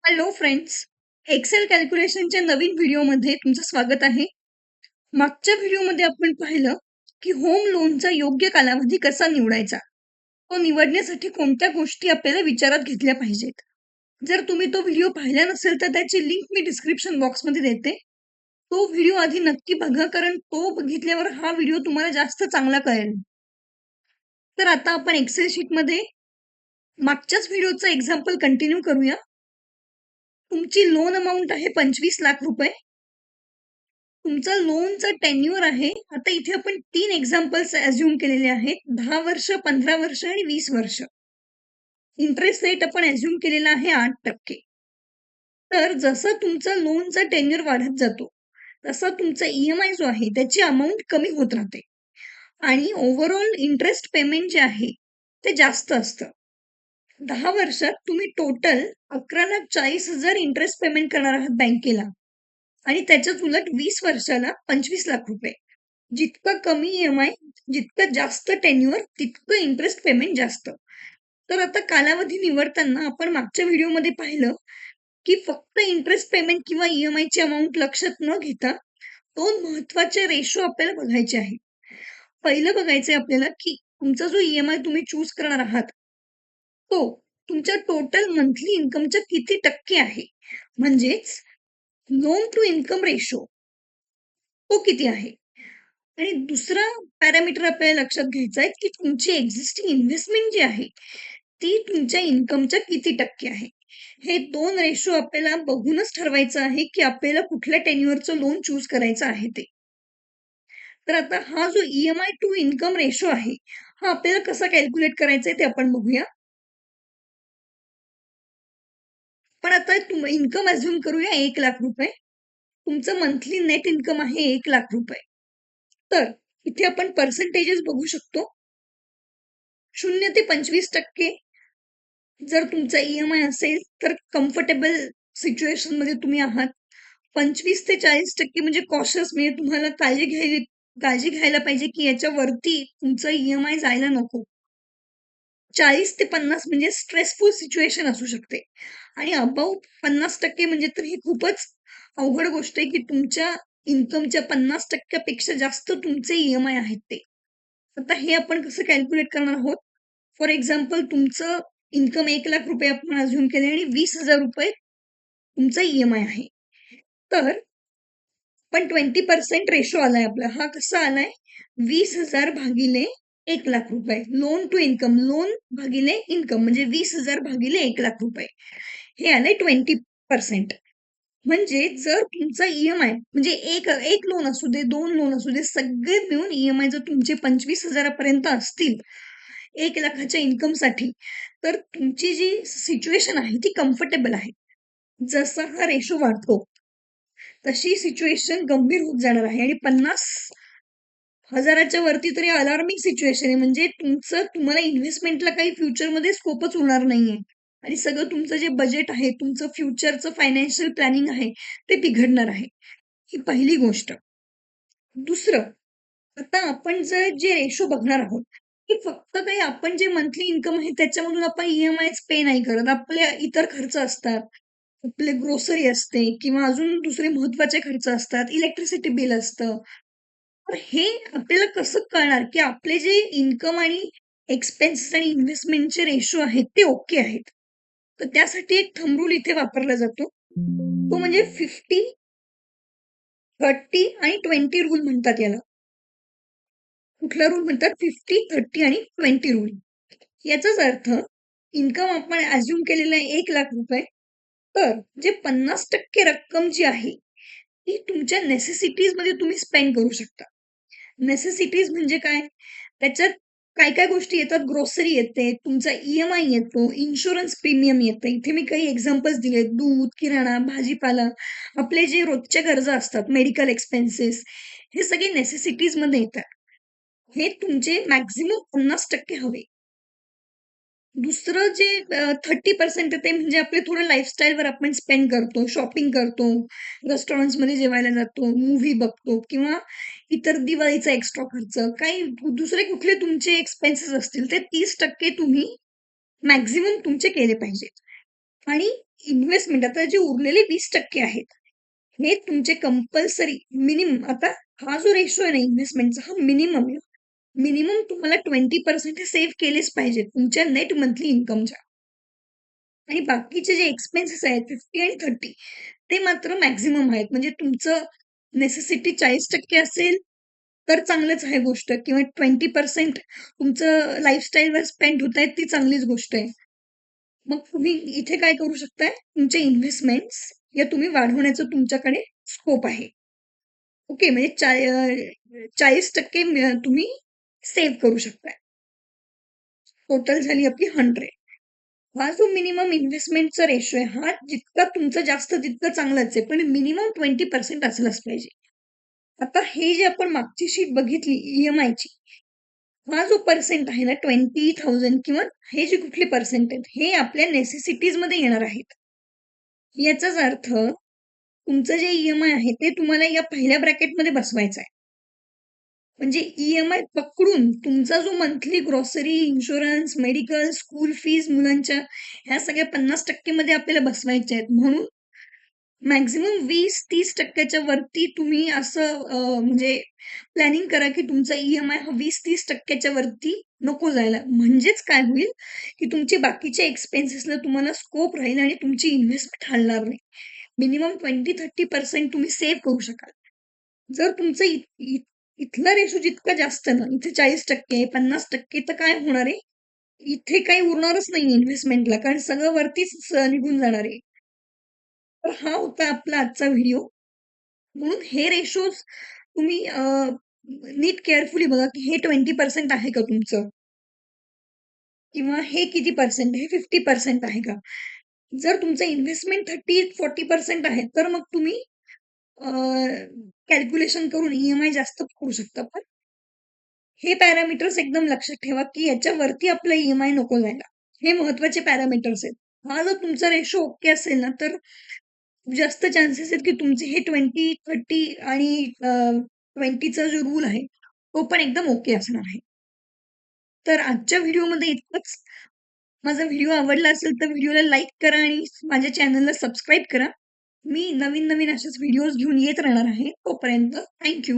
Hello friends. Excel कॅल्क्युलेशनच्या नवीन व्हिडिओमध्ये तुमचं स्वागत आहे. मागच्या व्हिडिओमध्ये आपण पाहिलं की होम लोनचा योग्य कालावधी कसा निवडायचा. तो निवडण्यासाठी कोणत्या गोष्टी आपल्याला विचारात घेतल्या पाहिजेत. जर तुम्ही तो व्हिडिओ पाहिला नसेल तर त्याची लिंक मी डिस्क्रिप्शन बॉक्समध्ये देते. तो व्हिडिओ आधी नक्की बघा, कारण तो बघितल्यावर हा व्हिडिओ तुम्हाला जास्त चांगला कळेल. तर आता आपण एक्सेल शीटमध्ये मागच्याच व्हिडिओचं एक्झाम्पल कंटिन्यू करूया. तुमची लोन अमाउंट आहे 25 लाख रुपये. तुमचा लोनचा टेन्युअर आहे. आता इथे आपण 3 एक्झाम्पल्स अझ्युम केलेले आहेत. 10 वर्ष, 15 वर्ष आणि 20 वर्ष. इंटरेस्ट रेट आपण अझ्युम केलेला आहे 8%. तर जसं तुमचा लोनचा टेन्युअर वाढत जातो, तसा तुमचा EMI जो आहे त्याची अमाउंट कमी होत राहते आणि ओव्हरऑल इंटरेस्ट पेमेंट जे आहे ते जास्त असतं. 10 वर्षात तुम्ही टोटल 11,40,000 इंटरेस्ट पेमेंट करणार आहात बँकेला आणि त्याच्याच उलट 20 वर्षाला 25 लाख रुपये. जितकं कमी EMI, जितकं जास्त टेन्युअर, तितकं इंटरेस्ट पेमेंट जास्त. तर आता कालावधी निवडताना आपण मागच्या व्हिडिओमध्ये पाहिलं की फक्त इंटरेस्ट पेमेंट किंवा EMI ची अमाउंट लक्षात न घेता 2 महत्वाचे रेशो आपल्याला बघायचे आहे. पहिलं बघायचंय आपल्याला की तुमचा जो EMI तुम्ही चूज करणार आहात तो तुमच्या टोटल मंथली इन्कमच्या किती टक्के आहे. म्हणजेच लोन टू इन्कम रेशो तो किती आहे. आणि दुसरा पॅरामीटर आपल्याला लक्षात घ्यायचा आहे की तुमची एक्झिस्टिंग इन्व्हेस्टमेंट जी आहे ती तुमच्या इन्कमच्या किती टक्के आहे. हे 2 रेशो आपल्याला बघूनच ठरवायचं आहे की आपल्याला कुठल्या टेन्युअरचं लोन चूज करायचं आहे ते. तर आता हा जो EMI टू इन्कम रेशो आहे, हा आपल्याला कसा कॅल्क्युलेट करायचा आहे ते आपण बघूया. पण आता इन्कम अझ्युम करूया 1,00,000 रुपये. तुमचं मंथली नेट इन्कम आहे 1,00,000 रुपये. तर इथे आपण पर्सेंटेजेस बघू शकतो. 0 ते 25% जर तुमचा EMI असेल तर कम्फर्टेबल सिच्युएशन मध्ये तुम्ही आहात. 25 ते 40% म्हणजे कॉशियस, म्हणजे तुम्हाला काळजी घ्यायला पाहिजे की याच्यावरती तुमचं EMI जायला नको. 40 ते 50 म्हणजे स्ट्रेसफुल सिच्युएशन असू शकते आणि अबाउट 50% म्हणजे तर ही खूपच अवघड गोष्ट आहे की तुमच्या इन्कमच्या 50% पेक्षा जास्त तुमचे EMI आहेत ते. आता हे आपण कसं कॅल्क्युलेट करणार आहोत. फॉर एक्झाम्पल तुमचं इन्कम 1,00,000 रुपये आपण अझ्युम केले आणि 20,000 रुपये तुमचा EMI आहे. तर पण 20% रेशो आलाय आपला. हा कसा आलाय, 20,000 भागिले 1,00,000 रुपये. लोन टू इन्कम, लोन भागिले इन्कम म्हणजे 20,000 भागिले 1,00,000 रुपये. हे आलंय 20%. म्हणजे जर तुमचा EMI म्हणजे एक लोन असू दे, 2 लोन असू दे, सगळे मिळून EMI जर तुमचे 25,000 पर्यंत असतील 1,00,000च्या इन्कमसाठी, तर तुमची जी सिच्युएशन आहे ती कम्फर्टेबल आहे. जसा हा रेशो वाढतो तशी सिच्युएशन गंभीर होत जाणार आहे आणि 50,000च्या वरती तरी अलार्मिंग सिच्युएशन आहे. म्हणजे तुम्हाला इन्व्हेस्टमेंटला काही फ्युचरमध्ये स्कोपच होणार नाहीये आणि सगळं तुमचं जे बजेट आहे, तुमचं फ्युचरचं फायनान्शियल प्लॅनिंग आहे ते बिघडणार आहे. ही पहिली गोष्ट. दुसरं, आता आपण जे रेशो बघणार आहोत की फक्त काही आपण जे मंथली इन्कम आहे त्याच्यामधून आपण EMI पे नाही करत. आपले इतर खर्च असतात, आपले ग्रोसरी असते किंवा अजून दुसरे महत्वाचे खर्च असतात, इलेक्ट्रिसिटी बिल असतं. तर हे आपल्याला कसं कळणार की आपले जे इन्कम आणि एक्सपेन्सेस आणि इन्व्हेस्टमेंटचे रेशो आहेत ते ओके आहेत. तर त्यासाठी एक थंब रूल इथे वापरला जातो. तो म्हणजे 50, 30 आणि 20 रूल म्हणतात याला. कुठला रूल म्हणतात, 50, 30 आणि 20 रूल. याचाच अर्थ इन्कम आपण अझ्युम केलेलं आहे 1,00,000 रुपये. तर जे 50% रक्कम जी आहे ती तुमच्या नेसेसिटीज मध्ये तुम्ही स्पेंड करू शकता. नेसेसिटीज म्हणजे काय, त्याच्यात काय काय गोष्टी येतात. ग्रोसरी येते, तुमचा EMI येतो, इन्शुरन्स प्रीमियम येते. इथे मी काही एक्झाम्पल्स दिले, दूध, किराणा, भाजीपाला, आपले जे रोजच्या गरजा असतात, मेडिकल एक्सपेन्सेस, हे सगळे नेसेसिटीज मध्ये येतात. हे तुमचे मॅक्झिमम 50% हवे. दुसरं जे 30% ते म्हणजे आपले थोडं लाईफस्टाईलवर आपण स्पेंड करतो, शॉपिंग करतो, रेस्टॉरंट्समध्ये जेवायला जातो, मूव्ही बघतो किंवा इतर दिवाळीचा एक्स्ट्रा खर्च, काही दुसरे कुठले तुमचे एक्सपेन्सेस असतील ते 30% तुम्ही मॅक्झिमम तुमचे केले पाहिजेत. आणि इन्व्हेस्टमेंट आता जे उरलेले 20% आहेत, हे तुमचे कंपल्सरी मिनिमम आता हा जो रेशो आहे ना इन्व्हेस्टमेंटचा हा मिनिमम आहे. मिनिमम तुम्हाला 20% हे सेव्ह केलेच पाहिजे तुमच्या नेट मंथली इन्कमच्या. आणि बाकीचे जे एक्सपेन्सेस आहेत 50 आणि 30 ते मात्र मॅक्सिमम आहेत. म्हणजे तुमचं नेसेसिटी 40% असेल तर चांगलंच आहे गोष्ट किंवा 20% तुमचं लाईफस्टाईलवर स्पेंड होत आहेत ती चांगलीच गोष्ट आहे. मग तुम्ही इथे काय करू शकताय, तुमचे इन्व्हेस्टमेंट्स या तुम्ही वाढवण्याचं तुमच्याकडे स्कोप आहे. ओके, म्हणजे 40% तुम्ही सेव्ह करू शकताय. टोटल झाली आपली 100. हा जो मिनिमम इन्व्हेस्टमेंटचा रेशो आहे, हा जितका तुमचा जास्त तितकं चांगलंच आहे. पण मिनिमम 20% असलाच पाहिजे. आता हे जे आपण मागची शीट बघितली ई-एम-आयची, हा जो पर्सेंट आहे ना 20,000 किंवा हे जे कुठले पर्सेंट आहेत, हे आपल्या नेसेसिटीजमध्ये येणार आहेत. याचाच अर्थ तुमचं जे ई-एम-आय आहे ते तुम्हाला या पहिल्या ब्रॅकेटमध्ये बसवायचं आहे. म्हणजे ई-एम-आय पकडून तुमचा जो monthly grocery, insurance, medical, school fees मुलांच्या ह्या सगळ्या 50% मध्ये आपल्याला बसवायच्या आहेत. म्हणून मॅक्सिमम 20-30% वरती तुम्ही असं म्हणजे प्लॅनिंग करा की तुमचा ई-एम-आय हा 20-30% वरती नको जायला. म्हणजेच काय होईल की तुमचे बाकीच्या एक्सपेन्सेसला तुम्हाला स्कोप राहील आणि तुमची इन्व्हेस्टमेंट हलणार नाही. मिनिमम 20-30% तुम्ही सेव्ह करू शकाल. जर तुमचं इथला रेशो जितका जास्त ना, इथे 40%, 50% तर काय होणार आहे? इथे काही उरणारच नाही इन्व्हेस्टमेंटला कारण सगळं वरतीच निघून जाणार आहे. तर हा होता आपला आजचा व्हिडिओ. म्हणून हे रेशोज तुम्ही नीट केअरफुली बघा की हे 20% आहे का तुमचं? किंवा हे किती पर्सेंट आहे? 50% आहे का? जर तुमचं इन्व्हेस्टमेंट 30-40% आहे, तर मग तुम्ही कॅल्क्युलेशन करून ई-एम-आय जास्त करू शकता. पण हे पॅरामीटर्स एकदम लक्षात ठेवा, की याच्यावरती आपला ई-एम-आय नको जायला. हे महत्वाचे पॅरामीटर्स आहेत. हा जर तुमचा रेशो ओके असेल ना, तर जास्त चान्सेस आहेत, की तुमचे हे 20-30 आणि 20चा जो रूल आहे, तो पण एकदम ओके असणार आहे. तर आजच्या व्हिडिओमध्ये इतकंच. माझा व्हिडिओ आवडला असेल, तर व्हिडिओला लाईक करा आणि माझ्या चॅनलला सबस्क्राईब करा. मी नवीन-नवीन असेच व्हिडिओज घेऊन येत राहणार आहे. तोपर्यंत थँक